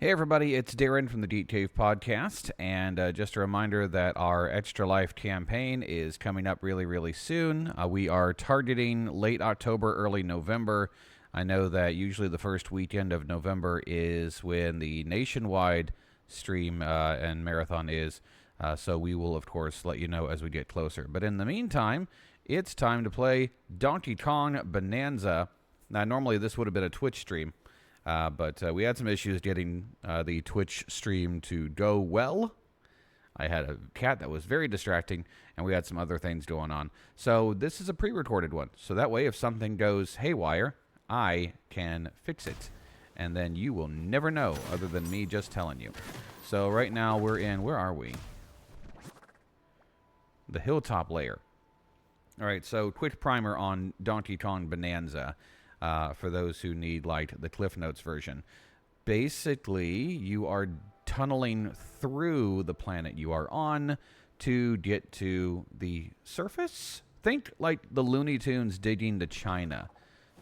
Hey everybody, it's Darren from the Geek Cave podcast, and just a reminder that our Extra Life campaign is coming up really soon. We are targeting late October, early November. I know that usually the first weekend of November is when the nationwide stream and marathon is, so we will of course let you know as we get closer. But in the meantime, it's time to play Donkey Kong Bananza. Now normally this would have been a Twitch stream, but we had some issues getting the Twitch stream to go well. I had a cat that was very distracting, and we had some other things going on. So this is a pre-recorded one. So that way, if something goes haywire, I can fix it. And then you will never know, other than me just telling you. So right now, we're in, where are we? The hilltop layer. All right, so quick primer on Donkey Kong Bananza. For those who need like the Cliff Notes version. Basically, you are tunneling through the planet you are on to get to the surface. Think like the Looney Tunes digging to China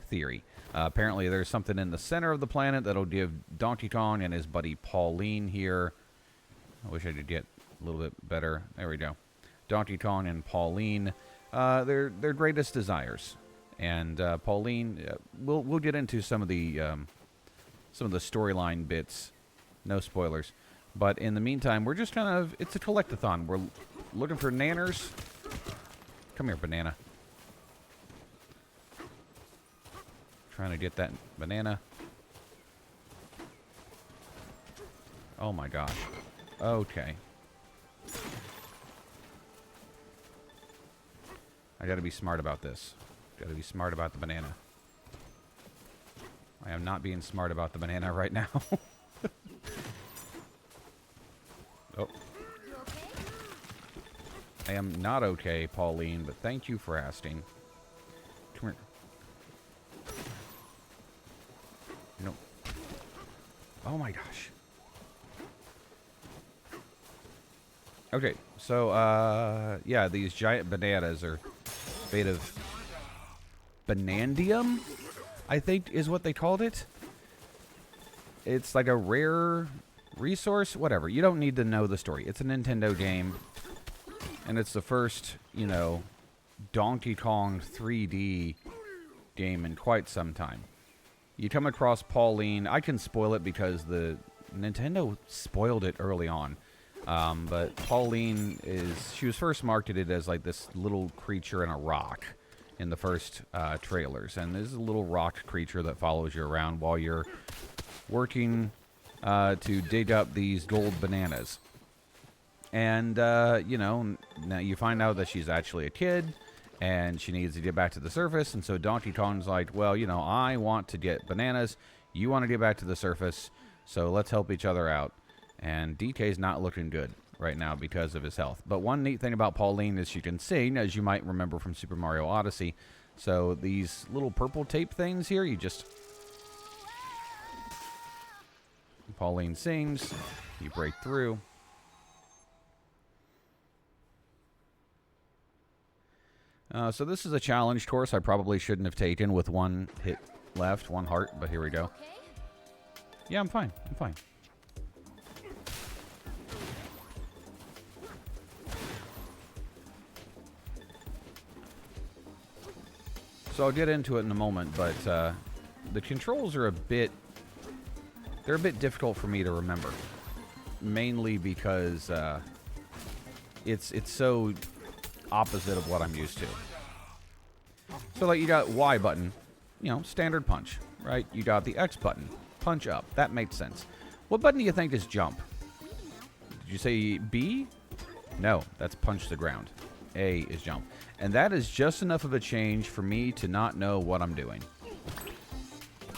theory. Apparently, there's something in the center of the planet that'll give Donkey Kong and his buddy Pauline here. I wish I could get a little bit better. There we go. Donkey Kong and Pauline, their greatest desires. And Pauline, we'll get into some of the storyline bits, no spoilers. But in the meantime, we're just kind of, it's a collectathon. We're looking for nanners. Come here, banana. Trying to get that banana. Oh my gosh. Okay. I gotta be smart about this. Got to be smart about the banana. I am not being smart about the banana right now. Oh. I am not okay, Pauline, but thank you for asking. Come here. No. Oh my gosh. Okay, so, yeah, these giant bananas are made of Banandium, I think is what they called it. It's like a rare resource, whatever. You don't need to know the story. It's a Nintendo game, and it's the first, you know, Donkey Kong 3D game in quite some time. You come across Pauline. I can spoil it because the Nintendo spoiled it early on. But Pauline she was first marketed as like this little creature in a rock in the first trailers, and this is a little rock creature that follows you around while you're working to dig up these gold bananas. And you know, now you find out that she's actually a kid and she needs to get back to the surface, and so Donkey Kong's like, well, you know, I want to get bananas, you want to get back to the surface, so let's help each other out. And DK's not looking good right now because of his health. But one neat thing about Pauline is she can sing, as you might remember from Super Mario Odyssey. So these little purple tape things here, you just... Pauline sings, you break through. So this is a challenge course I probably shouldn't have taken with one hit left, one heart, but here we go. Yeah, I'm fine. I'm fine. So I'll get into it in a moment, but the controls are they're a bit difficult for me to remember. Mainly because it's so opposite of what I'm used to. So like you got Y button, you know, standard punch, right? You got the X button, punch up. That makes sense. What button do you think is jump? Did you say B? No, that's punch the ground. A is jump. And that is just enough of a change for me to not know what I'm doing.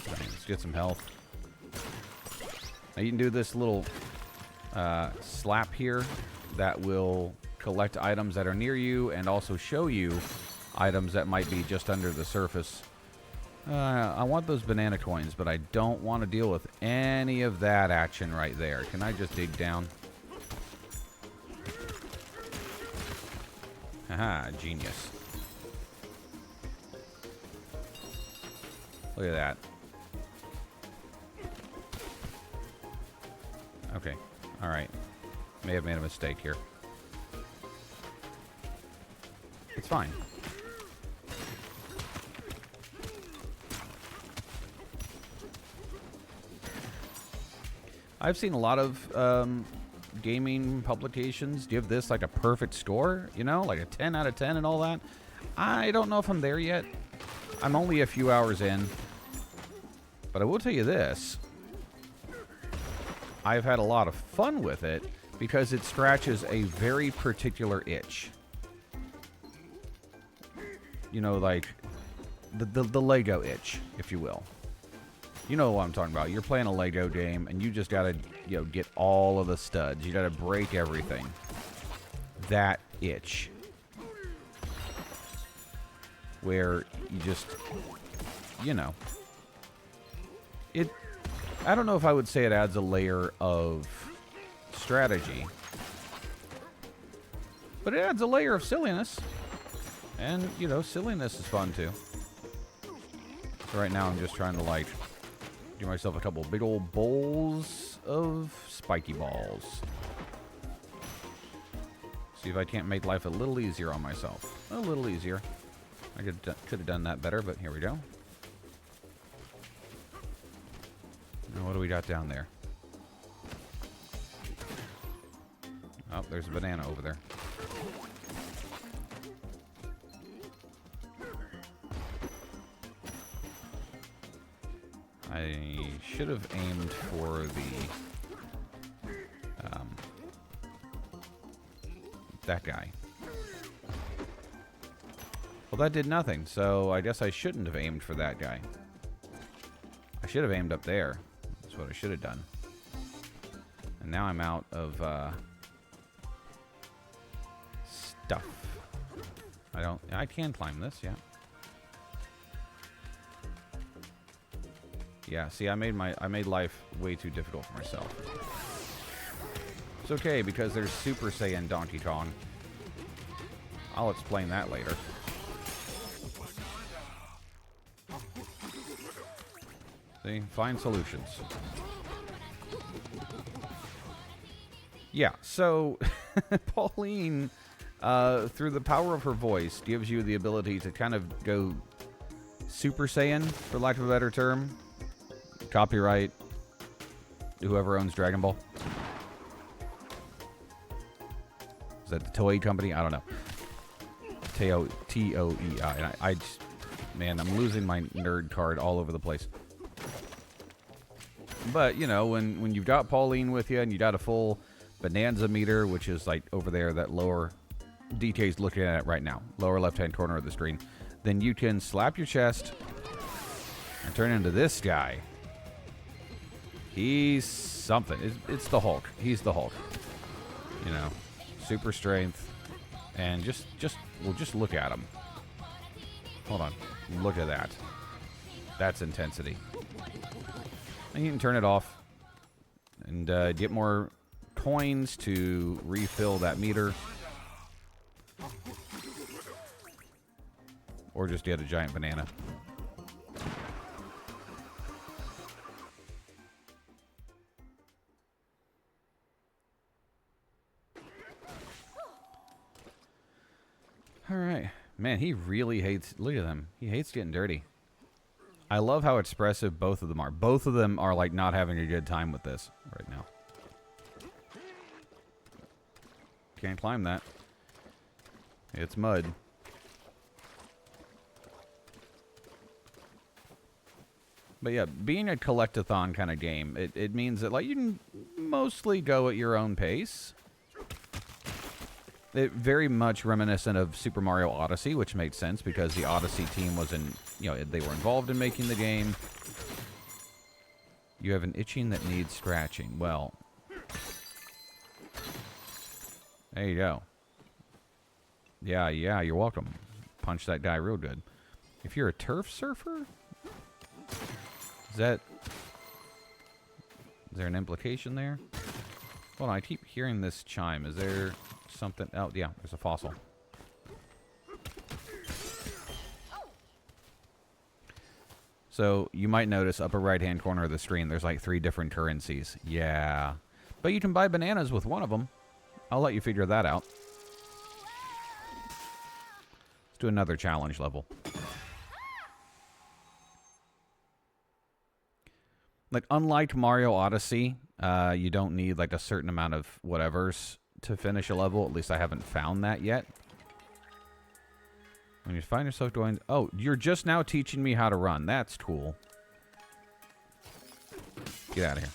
Okay, let's get some health. Now you can do this little slap here that will collect items that are near you and also show you items that might be just under the surface. I want those banana coins, but I don't want to deal with any of that action right there. Can I just dig down? Haha, genius. Look at that. Okay. All right. May have made a mistake here. It's fine. I've seen a lot of gaming publications give this like a perfect score, you know, like a 10 out of 10 and all that. I don't know if I'm there yet. I'm only a few hours in. But I will tell you this. I've had a lot of fun with it because it scratches a very particular itch. You know, like the Lego itch, if you will. You know what I'm talking about. You're playing a Lego game, and you just gotta, you know, get all of the studs. You gotta break everything. That itch. Where you just, you know. I don't know if I would say it adds a layer of strategy. But it adds a layer of silliness. And, you know, silliness is fun, too. So right now I'm just trying to, like, give myself a couple big old bowls of spiky balls. See if I can't make life a little easier on myself. A little easier. I could have done that better, but here we go. Now what do we got down there? Oh, there's a banana over there. I should have aimed for the that guy. Well, that did nothing, so I guess I shouldn't have aimed for that guy. I should have aimed up there. That's what I should have done. And now I'm out of stuff. I can climb this, yeah. Yeah, see, I made life way too difficult for myself. It's okay, because there's Super Saiyan Donkey Kong. I'll explain that later. See? Find solutions. Yeah, so Pauline, through the power of her voice, gives you the ability to kind of go Super Saiyan, for lack of a better term. Copyright whoever owns Dragon Ball. Is that the Toei company? I don't know. T-O-E-I. I just, man, I'm losing my nerd card all over the place. But, you know, when you've got Pauline with you and you got a full Bananza meter, which is like over there, that lower, DK's looking at it right now, lower left-hand corner of the screen, then you can slap your chest and turn into this guy. He's something. It's the Hulk. He's the Hulk. You know, super strength, and just look at him. Hold on, look at that. That's intensity. And you can turn it off and get more coins to refill that meter, or just get a giant banana. All right. Man, he really hates... Look at him. He hates getting dirty. I love how expressive both of them are. Both of them are, like, not having a good time with this right now. Can't climb that. It's mud. But yeah, being a collect-a-thon kind of game, it means that, like, you can mostly go at your own pace. It very much reminiscent of Super Mario Odyssey, which made sense because the Odyssey team was in, you know, they were involved in making the game. You have an itching that needs scratching. Well, there you go. Yeah, you're welcome. Punch that guy real good. If you're a turf surfer, is there an implication there? Hold on, I keep hearing this chime. Is there something? Oh, yeah, there's a fossil. So you might notice upper right hand corner of the screen there's like 3 different currencies. Yeah, But you can buy bananas with one of them. I'll let you figure that out. Let's do another challenge level. Like, unlike Mario Odyssey, you don't need, like, a certain amount of whatevers to finish a level. At least I haven't found that yet. When you find yourself going... Oh, you're just now teaching me how to run. That's cool. Get out of here.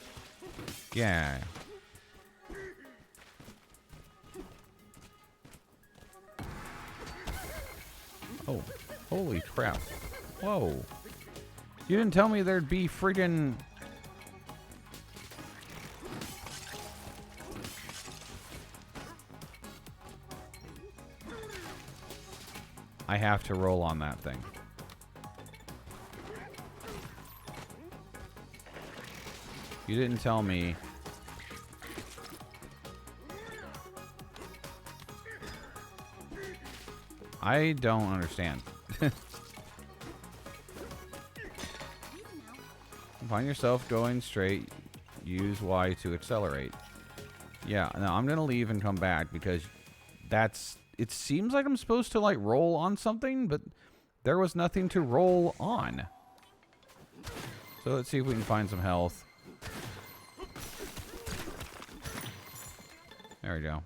Yeah. Oh, holy crap. Whoa. You didn't tell me there'd be friggin'... I have to roll on that thing. You didn't tell me. I don't understand. Find yourself going straight. Use Y to accelerate. Yeah, no, I'm gonna leave and come back because that's... It seems like I'm supposed to, like, roll on something, but there was nothing to roll on. So let's see if we can find some health. There we go.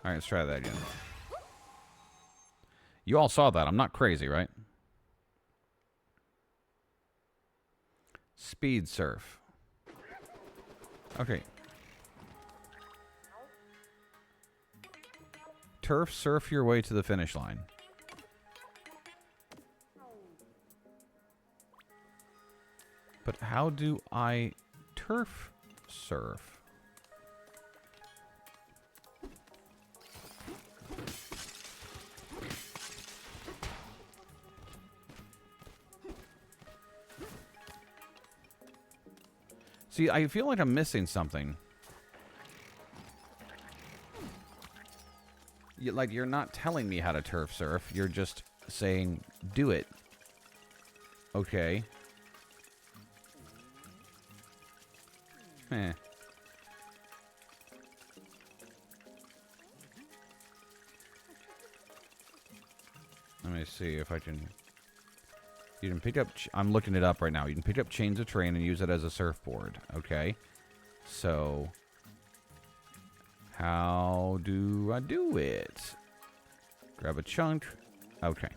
Alright, let's try that again. You all saw that. I'm not crazy, right? Speed surf. Okay. Turf surf your way to the finish line. But how do I turf surf? See, I feel like I'm missing something. Like, you're not telling me how to turf surf. You're just saying, do it. Okay. Eh. Let me see if I can... You can pick up... I'm looking it up right now. You can pick up chains of terrain and use it as a surfboard. Okay. So... How do I do it? Grab a chunk. Okay.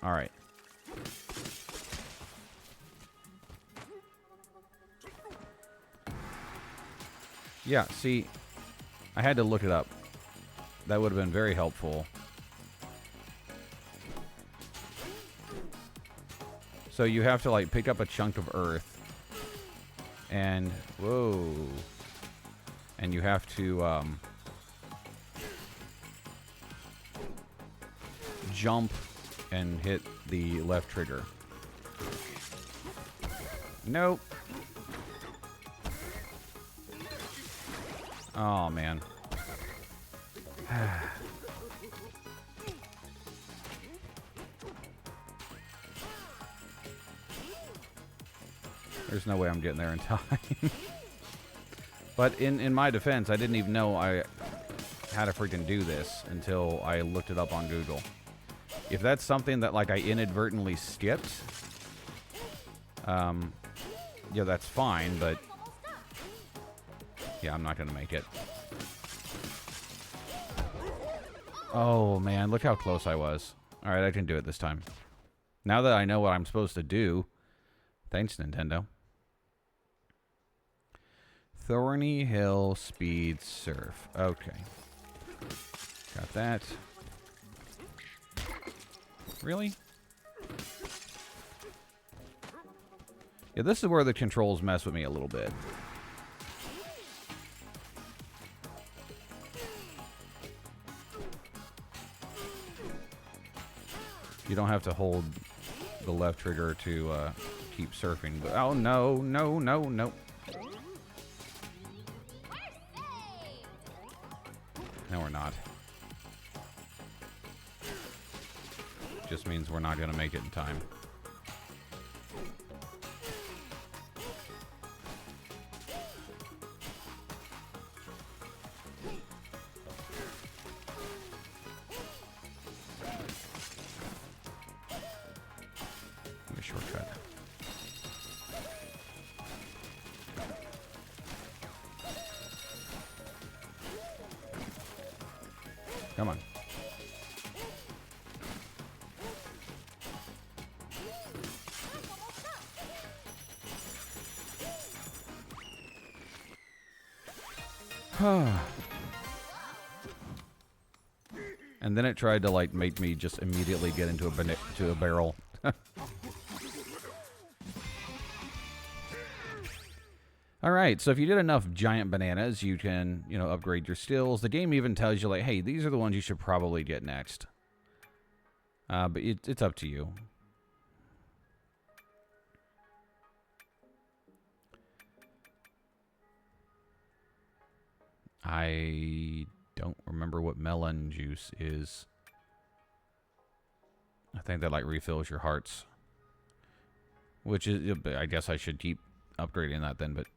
Alright. Yeah, see... I had to look it up. That would have been very helpful. So you have to, like, pick up a chunk of earth. And, whoa. And you have to, jump and hit the left trigger. Nope. Oh, man. There's no way I'm getting there in time. But in my defense, I didn't even know I had to freaking do this until I looked it up on Google. If that's something that, like, I inadvertently skipped, yeah, that's fine, but yeah, I'm not gonna make it. Oh, man, look how close I was. Alright, I can do it this time. Now that I know what I'm supposed to do, thanks, Nintendo. Thorny Hill Speed Surf. Okay. Got that. Really? Yeah, this is where the controls mess with me a little bit. You don't have to hold the left trigger to keep surfing. But oh, no, no, no, no. No, we're not. Just means we're not going to make it in time. And then it tried to, like, make me just immediately get into a barrel. Alright, so if you did enough giant bananas, you can, you know, upgrade your skills. The game even tells you, like, hey, these are the ones you should probably get next. But it's up to you. I don't remember what melon juice is. I think that, like, refills your hearts. Which is, I guess I should keep upgrading that then, but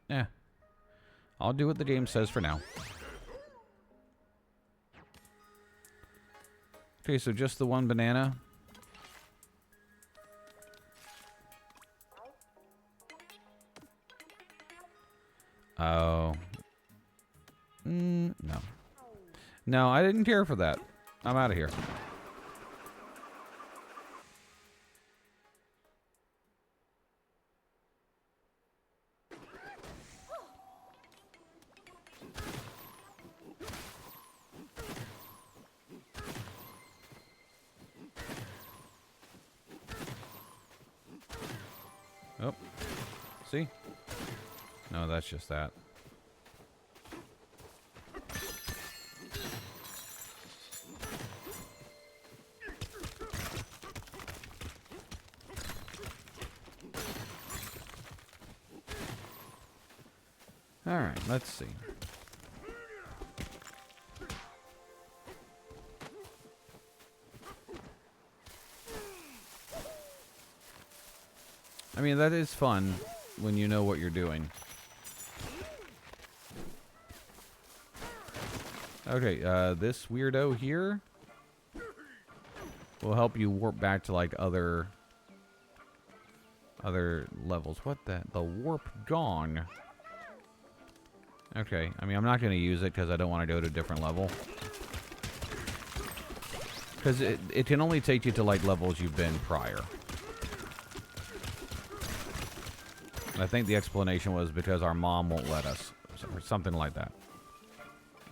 I'll do what the game says for now. Okay, so just the one banana. Oh. No. No, I didn't care for that. I'm out of here. Oh. See? No, that's just that. Alright, let's see. I mean, that is fun when you know what you're doing. Okay, this weirdo here will help you warp back to, like, other levels. What the warp gone? Okay, I mean, I'm not going to use it because I don't want to go to a different level. Because it can only take you to, like, levels you've been prior. And I think the explanation was because our mom won't let us. Or something like that.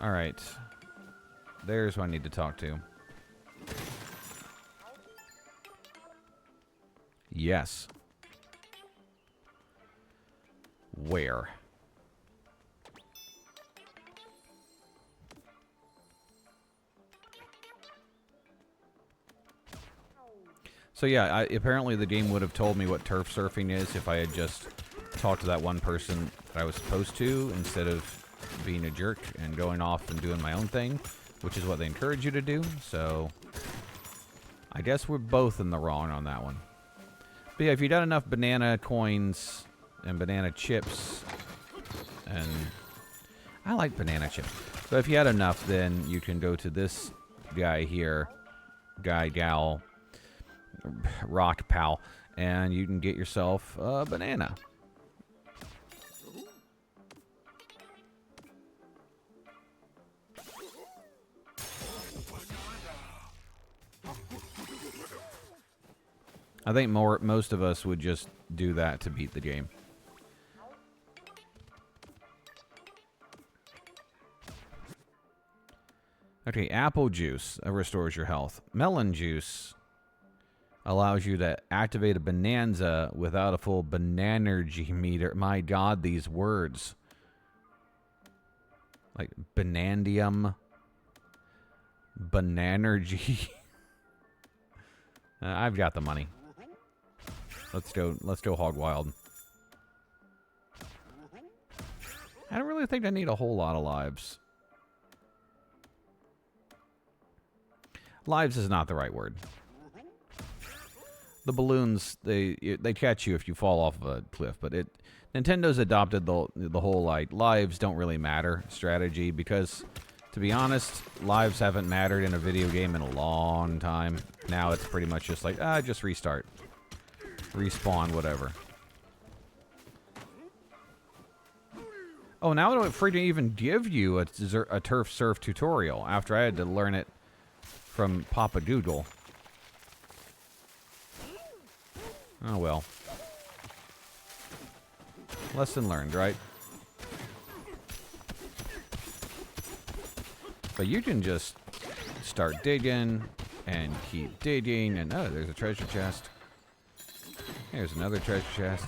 Alright. There's who I need to talk to. Yes. Where? So yeah, apparently the game would have told me what turf surfing is if I had just talked to that one person that I was supposed to, instead of being a jerk and going off and doing my own thing, which is what they encourage you to do. So I guess we're both in the wrong on that one. But yeah, if you got enough banana coins and banana chips, and I like banana chips. So if you had enough, then you can go to this guy here, gal, rock pal, and you can get yourself a banana. I think most of us would just do that to beat the game. Okay, apple juice restores your health. Melon juice allows you to activate a Bananza without a full Bananergy meter. My God, these words. Like Banandium. Bananergy. I've got the money. Let's go hog wild. I don't really think I need a whole lot of lives. Lives is not the right word. The balloons, they catch you if you fall off of a cliff, but Nintendo's adopted the whole, like, lives don't really matter strategy, because to be honest, lives haven't mattered in a video game in a long time. Now it's pretty much just like, just restart. Respawn, whatever. Oh, now I don't freaking even give you a turf surf tutorial after I had to learn it from Papa Google. Oh well. Lesson learned, right? But you can just start digging and keep digging, and oh, there's a treasure chest. Here's another treasure chest.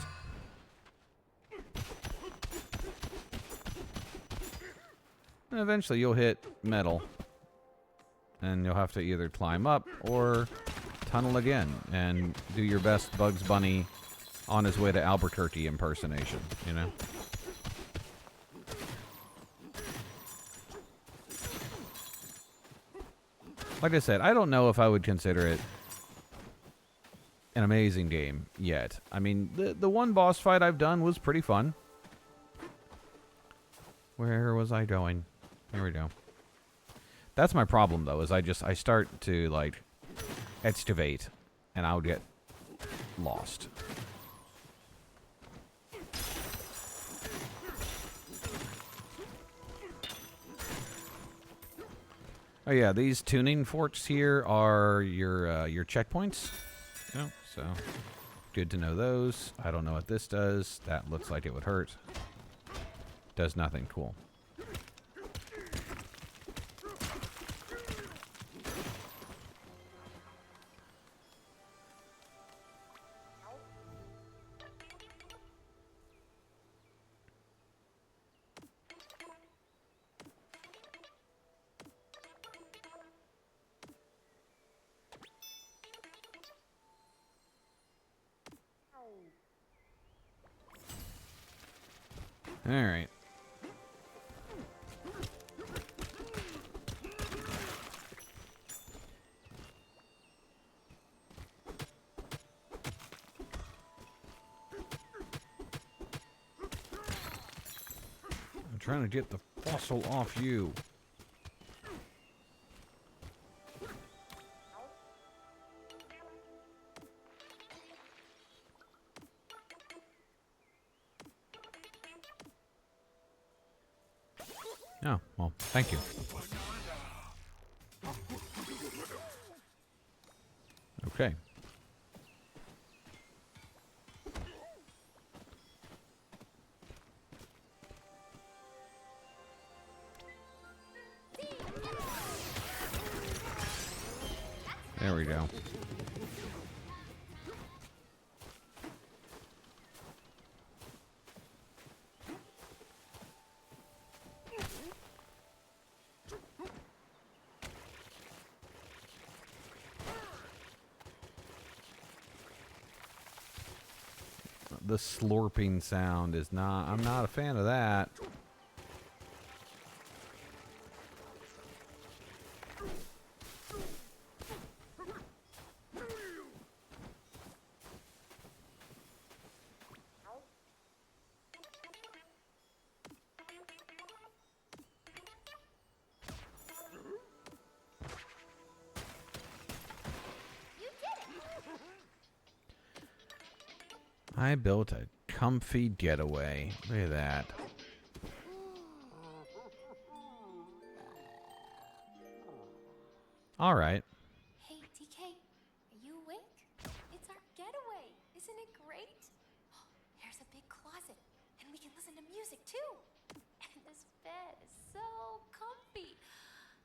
And eventually you'll hit metal, and you'll have to either climb up or tunnel again and do your best Bugs Bunny on his way to Albuquerque impersonation, you know? Like I said, I don't know if I would consider it an amazing game yet. I mean, the one boss fight I've done was pretty fun. Where was I going? Here we go. That's my problem, though, is I start to, like, excavate, and I'll get lost. Oh yeah, these tuning forks here are your checkpoints. Oh, so good to know those. I don't know what this does. That looks like it would hurt. Does nothing. Cool. All right. I'm trying to get the fossil off you. Oh, well, thank you. Okay. There we go. The slurping sound is not... I'm not a fan of that. I built a comfy getaway. Look at that. All right. Hey, DK, are you awake? It's our getaway. Isn't it great? Oh, here's a big closet, and we can listen to music too. And this bed is so comfy.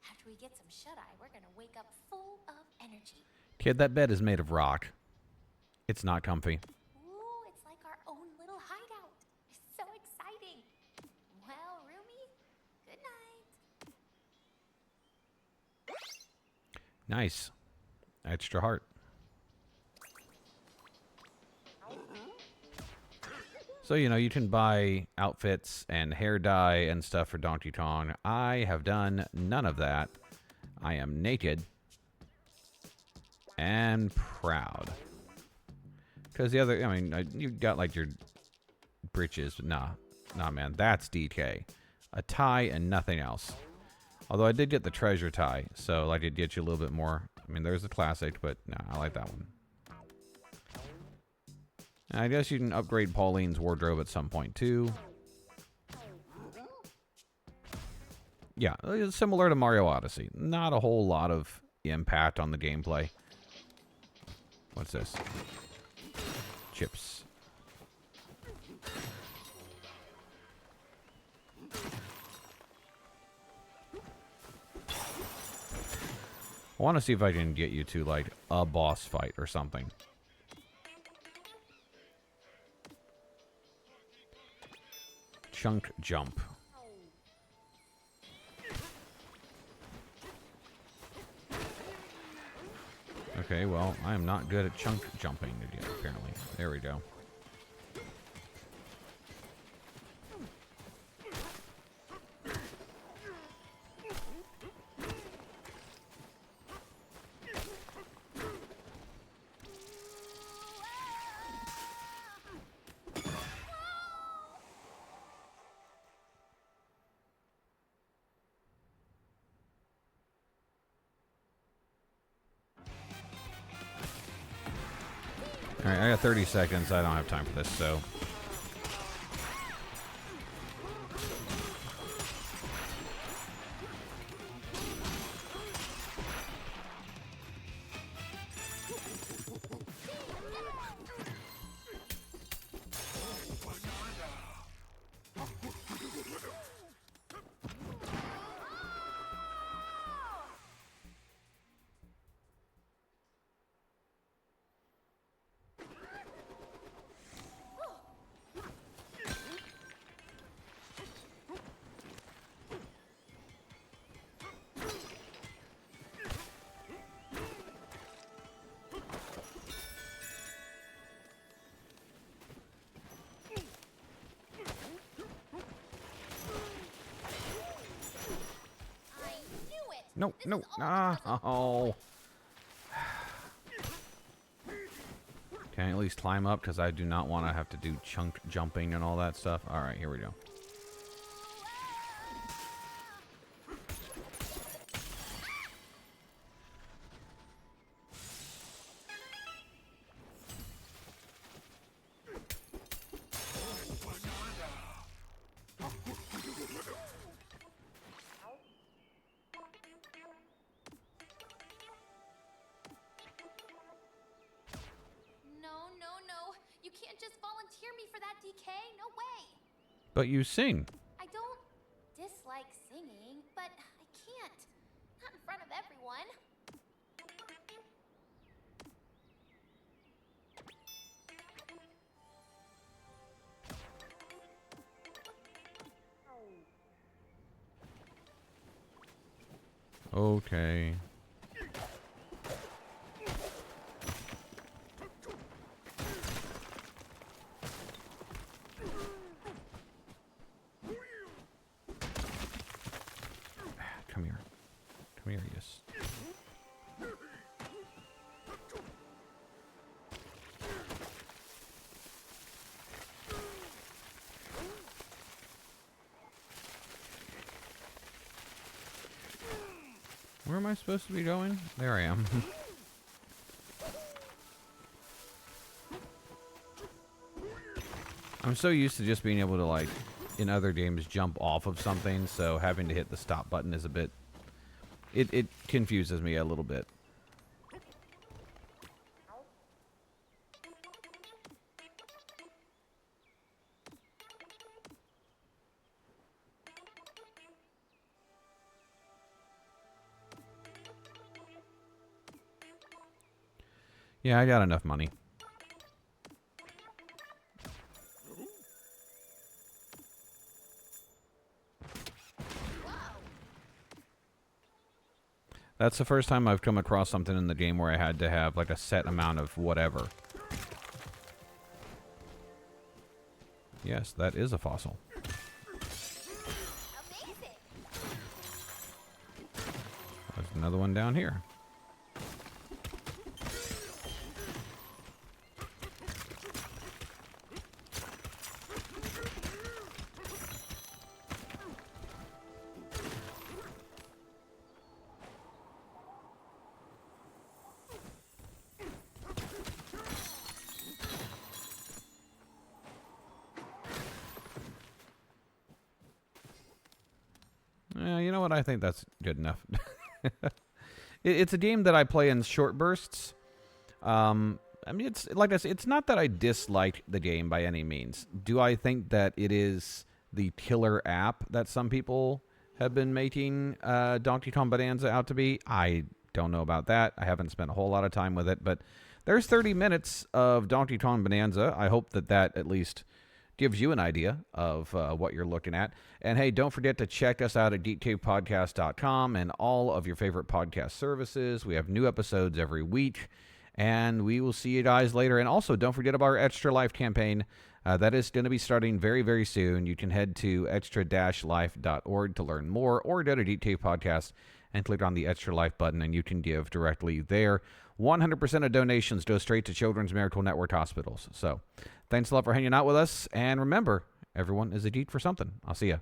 After we get some shut-eye, we're gonna wake up full of energy. Kid, that bed is made of rock. It's not comfy. Ooh, it's like our own little hideout. It's so exciting. Well, Rumi, good night. Nice. Extra heart. So, you know, you can buy outfits and hair dye and stuff for Donkey Kong. I have done none of that. I am naked and proud. Because the other, I mean, you got like your breeches. Nah, man, that's DK. A tie and nothing else. Although I did get the treasure tie, so like it gets you a little bit more. I mean, there's the classic, but nah, I like that one. And I guess you can upgrade Pauline's wardrobe at some point too. Yeah, it's similar to Mario Odyssey. Not a whole lot of impact on the gameplay. What's this? Chips. I want to see if I can get you to, like, a boss fight or something. Chunk jump. Okay, well, I am not good at chunk jumping yet, apparently. There we go. Alright, I got 30 seconds. I don't have time for this, so... No, no, oh. Can I at least climb up? Because I do not want to have to do chunk jumping and all that stuff. Alright, here we go. But you sing. I don't dislike singing, but I can't. Not in front of everyone. Okay. Come here. Come here, yes. Where am I supposed to be going? There I am. I'm so used to just being able to, like, in other games, jump off of something, so having to hit the stop button is a bit... It confuses me a little bit. Yeah, I got enough money. That's the first time I've come across something in the game where I had to have, like, a set amount of whatever. Yes, that is a fossil. Amazing. There's another one down here. You know what? I think that's good enough. It's a game that I play in short bursts. I mean, it's like I said, it's not that I dislike the game by any means. Do I think that it is the killer app that some people have been making Donkey Kong Bananza out to be? I don't know about that. I haven't spent a whole lot of time with it, but there's 30 minutes of Donkey Kong Bonanza. I hope that at least gives you an idea of what you're looking at. And hey, don't forget to check us out at geekcavepodcast.com and all of your favorite podcast services. We have new episodes every week, and we will see you guys later. And also, don't forget about our Extra Life campaign. That is going to be starting very, very soon. You can head to extra-life.org to learn more, or go to Geek Cave Podcast and click on the Extra Life button, and you can give directly there. 100% of donations go straight to Children's Miracle Network hospitals. So thanks a lot for hanging out with us. And remember, everyone is a geek for something. I'll see ya.